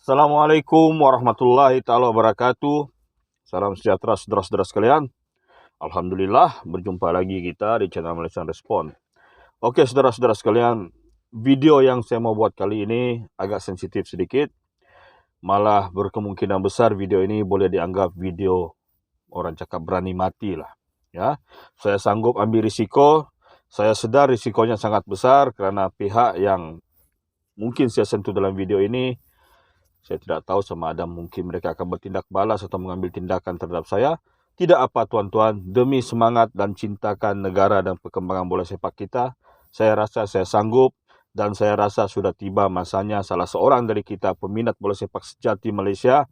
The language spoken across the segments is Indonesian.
Assalamualaikum warahmatullahi taala wabarakatuh. Salam sejahtera saudara-saudara sekalian. Alhamdulillah berjumpa lagi kita di channel Malaysian Respon. Oke saudara-saudara sekalian, video yang saya mau buat kali ini agak sensitif sedikit. Malah berkemungkinan besar video ini boleh dianggap video orang cakap berani mati lah. Ya, saya sanggup ambil risiko. Saya sedar risikonya sangat besar kerana pihak yang mungkin saya sentuh dalam video ini, saya tidak tahu sama ada mungkin mereka akan bertindak balas atau mengambil tindakan terhadap saya. Tidak apa tuan-tuan, demi semangat dan cintakan negara dan perkembangan bola sepak kita, saya rasa saya sanggup dan saya rasa sudah tiba masanya salah seorang dari kita peminat bola sepak sejati Malaysia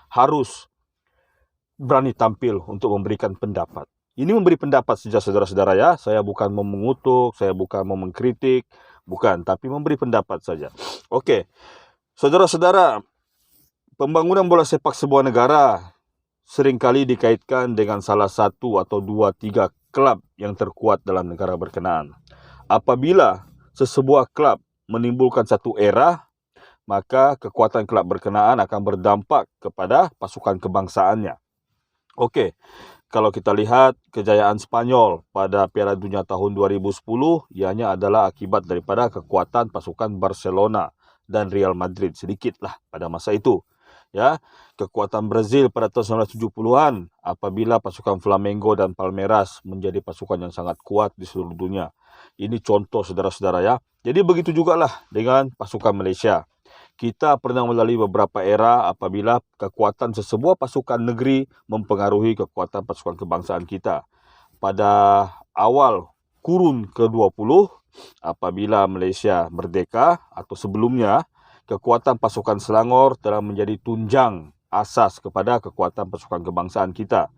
harus berani tampil untuk memberikan pendapat. Ini memberi pendapat saja saudara-saudara ya. Saya bukan mau mengutuk, saya bukan mau mengkritik, bukan, tapi memberi pendapat saja. Oke, saudara-saudara, pembangunan bola sepak sebuah negara seringkali dikaitkan dengan salah satu atau dua, tiga klub yang terkuat dalam negara berkenaan. Apabila sesebuah klub menimbulkan satu era, maka kekuatan klub berkenaan akan berdampak kepada pasukan kebangsaannya. Okey, kalau kita lihat kejayaan Spanyol pada Piala Dunia tahun 2010, ianya adalah akibat daripada kekuatan pasukan Barcelona dan Real Madrid sedikitlah pada masa itu. Ya, kekuatan Brazil pada tahun 1970-an apabila pasukan Flamengo dan Palmeiras menjadi pasukan yang sangat kuat di seluruh dunia. Ini contoh saudara-saudara ya. Jadi begitu jugalah dengan pasukan Malaysia. Kita pernah melalui beberapa era apabila kekuatan sesebuah pasukan negeri mempengaruhi kekuatan pasukan kebangsaan kita. Pada awal kurun ke-20 apabila Malaysia merdeka atau sebelumnya, kekuatan pasukan Selangor telah menjadi tunjang asas kepada kekuatan pasukan kebangsaan kita.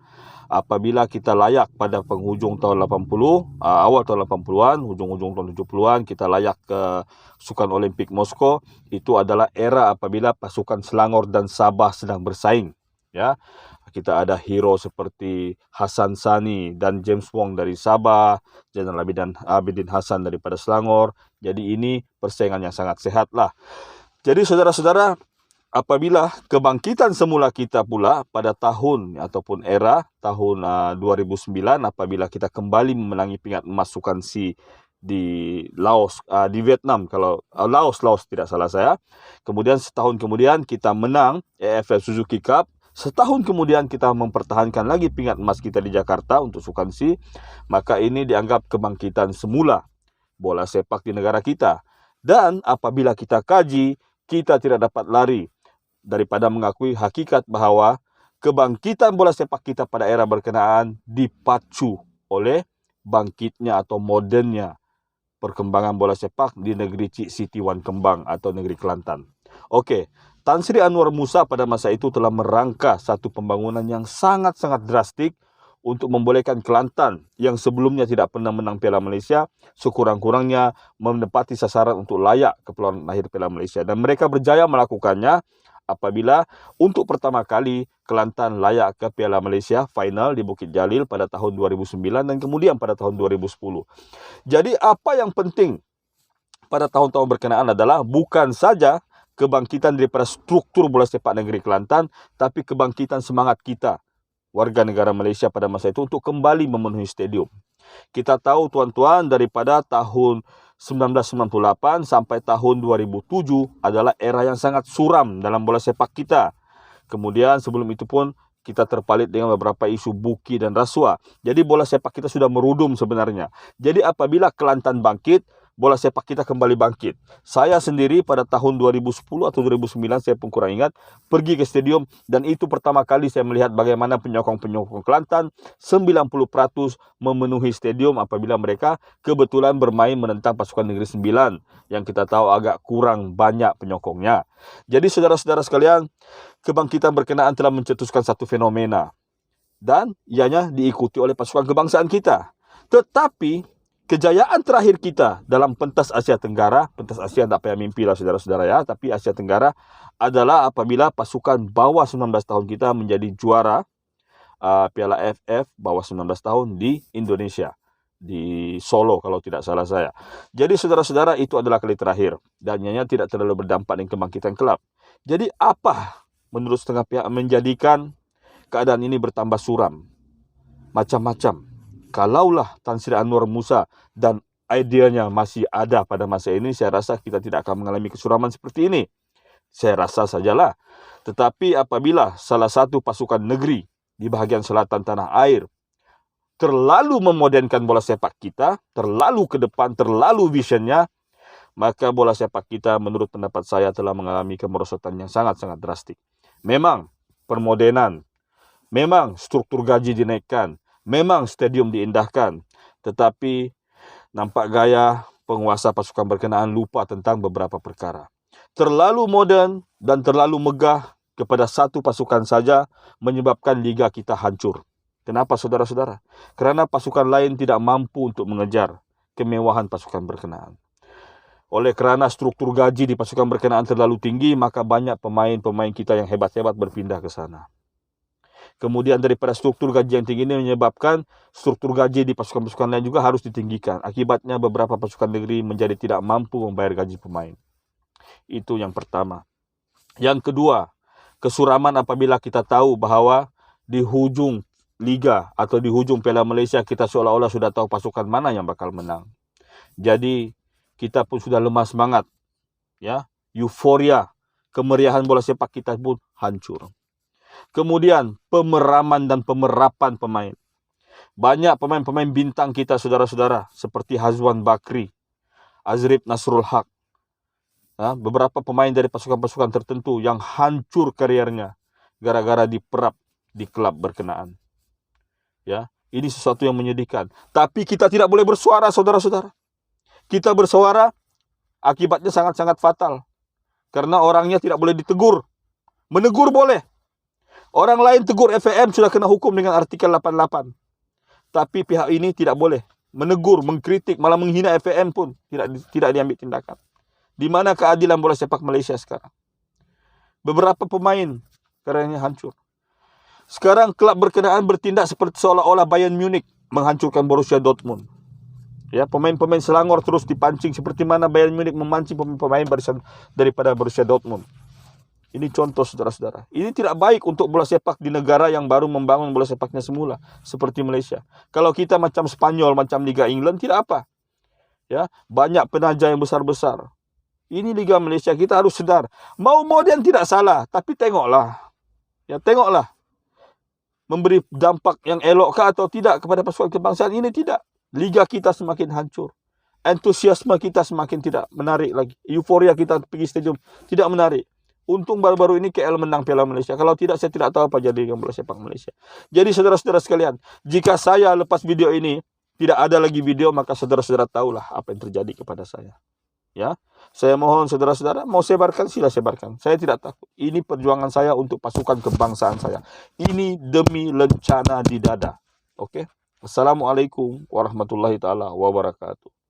Apabila kita layak pada penghujung tahun 80, awal tahun 80-an, hujung-hujung tahun 70-an, kita layak ke Sukan Olimpik Moskow, itu adalah era apabila pasukan Selangor dan Sabah sedang bersaing. Ya, kita ada hero seperti Hasan Sani dan James Wong dari Sabah, Jenderal Abidin Hassan daripada Selangor. Jadi ini persaingan yang sangat sehat lah. Jadi saudara-saudara, apabila kebangkitan semula kita pula pada tahun ataupun era tahun 2009 apabila kita kembali memenangi pingat emas Sukan C di Laos, di Vietnam, kalau Laos tidak salah saya. Kemudian setahun kemudian kita menang AFF Suzuki Cup. Setahun kemudian kita mempertahankan lagi pingat emas kita di Jakarta untuk Sukan C. Maka ini dianggap kebangkitan semula bola sepak di negara kita. Dan apabila kita kaji, kita tidak dapat lari daripada mengakui hakikat bahawa kebangkitan bola sepak kita pada era berkenaan dipacu oleh bangkitnya atau modernnya perkembangan bola sepak di negeri Cik Siti Wan Kembang atau negeri Kelantan. Okey, Tan Sri Anwar Musa pada masa itu telah merangka satu pembangunan yang sangat-sangat drastik untuk membolehkan Kelantan yang sebelumnya tidak pernah menang Piala Malaysia sekurang-kurangnya menepati sasaran untuk layak ke peluang akhir Piala Malaysia, dan mereka berjaya melakukannya apabila untuk pertama kali Kelantan layak ke Piala Malaysia final di Bukit Jalil pada tahun 2009 dan kemudian pada tahun 2010. Jadi apa yang penting pada tahun-tahun berkenaan adalah bukan saja kebangkitan daripada struktur bola sepak negeri Kelantan, tapi kebangkitan semangat kita warga negara Malaysia pada masa itu untuk kembali memenuhi stadium. Kita tahu tuan-tuan, daripada tahun 1998 sampai tahun 2007 adalah era yang sangat suram dalam bola sepak kita. Kemudian sebelum itu pun kita terpalit dengan beberapa isu buki dan rasuah. Jadi bola sepak kita sudah merudum sebenarnya. Jadi apabila Kelantan bangkit, bola sepak kita kembali bangkit. Saya sendiri pada tahun 2010 atau 2009, saya pun kurang ingat, pergi ke stadium dan itu pertama kali saya melihat bagaimana penyokong-penyokong Kelantan 90% memenuhi stadium apabila mereka kebetulan bermain menentang pasukan Negeri Sembilan yang kita tahu agak kurang banyak penyokongnya. Jadi saudara-saudara sekalian, kebangkitan berkenaan telah mencetuskan satu fenomena dan ianya diikuti oleh pasukan kebangsaan kita. Tetapi kejayaan terakhir kita dalam pentas Asia Tenggara, pentas Asia tak payah mimpi lah saudara-saudara ya, tapi Asia Tenggara adalah apabila pasukan bawah 19 tahun kita menjadi juara Piala AFF bawah 19 tahun di Indonesia, di Solo kalau tidak salah saya. Jadi saudara-saudara, itu adalah kali terakhir dan ianya tidak terlalu berdampak dengan kebangkitan kelab. Jadi apa menurut setengah pihak menjadikan keadaan ini bertambah suram? Macam-macam. Kalaulah Tan Sri Anwar Musa dan idenya masih ada pada masa ini, saya rasa kita tidak akan mengalami kesuraman seperti ini. Saya rasa sajalah. Tetapi apabila salah satu pasukan negeri di bahagian selatan tanah air terlalu memodernkan bola sepak kita, terlalu ke depan, terlalu visionnya, maka bola sepak kita menurut pendapat saya telah mengalami kemerosotan yang sangat-sangat drastik. Memang permodernan, memang struktur gaji dinaikkan, memang stadium diindahkan, tetapi nampak gaya penguasa pasukan berkenaan lupa tentang beberapa perkara. Terlalu moden dan terlalu megah kepada satu pasukan saja menyebabkan liga kita hancur. Kenapa saudara-saudara? Kerana pasukan lain tidak mampu untuk mengejar kemewahan pasukan berkenaan. Oleh kerana struktur gaji di pasukan berkenaan terlalu tinggi, maka banyak pemain-pemain kita yang hebat-hebat berpindah ke sana. Kemudian daripada struktur gaji yang tinggi ini menyebabkan struktur gaji di pasukan-pasukan lain juga harus ditinggikan. Akibatnya beberapa pasukan negeri menjadi tidak mampu membayar gaji pemain. Itu yang pertama. Yang kedua, kesuraman apabila kita tahu bahawa di hujung liga atau di hujung Piala Malaysia kita seolah-olah sudah tahu pasukan mana yang bakal menang. Jadi kita pun sudah lemah semangat. Ya, euforia, kemeriahan bola sepak kita pun hancur. Kemudian pemeraman dan pemerapan pemain. Banyak pemain-pemain bintang kita saudara-saudara seperti Hazwan Bakri, Azrib Nasrul Haq. Beberapa pemain dari pasukan-pasukan tertentu yang hancur kariernya gara-gara diperap di klub berkenaan. Ya, ini sesuatu yang menyedihkan. Tapi kita tidak boleh bersuara saudara-saudara. Kita bersuara akibatnya sangat-sangat fatal. Karena orangnya tidak boleh ditegur. Menegur boleh. Orang lain tegur FAM sudah kena hukum dengan artikel 88. Tapi pihak ini tidak boleh menegur, mengkritik, malah menghina FAM pun tidak diambil tindakan. Di mana keadilan bola sepak Malaysia sekarang? Beberapa pemain karirnya hancur. Sekarang klub berkenaan bertindak seperti seolah-olah Bayern Munich menghancurkan Borussia Dortmund. Ya, pemain-pemain Selangor terus dipancing seperti mana Bayern Munich memancing pemain barisan daripada Borussia Dortmund. Ini contoh saudara-saudara. Ini tidak baik untuk bola sepak di negara yang baru membangun bola sepaknya semula seperti Malaysia. Kalau kita macam Spanyol, macam Liga England tidak apa. Ya, banyak penaja yang besar-besar. Ini Liga Malaysia, kita harus sedar. Mau moden tidak salah, tapi tengoklah. Ya, tengoklah. Memberi dampak yang elokkah atau tidak kepada pasukan kebangsaan ini tidak. Liga kita semakin hancur. Entusiasme kita semakin tidak menarik lagi. Euforia kita pergi stadium tidak menarik. Untung baru-baru ini KL menang Piala Malaysia. Kalau tidak, saya tidak tahu apa jadi dengan bola sepak Malaysia. Jadi saudara-saudara sekalian, jika saya lepas video ini tidak ada lagi video, maka saudara-saudara tahulah apa yang terjadi kepada saya. Ya, saya mohon saudara-saudara mau sebarkan, sila sebarkan. Saya tidak takut. Ini perjuangan saya untuk pasukan kebangsaan saya. Ini demi lencana di dada. Oke. Assalamualaikum warahmatullahi taala wabarakatuh.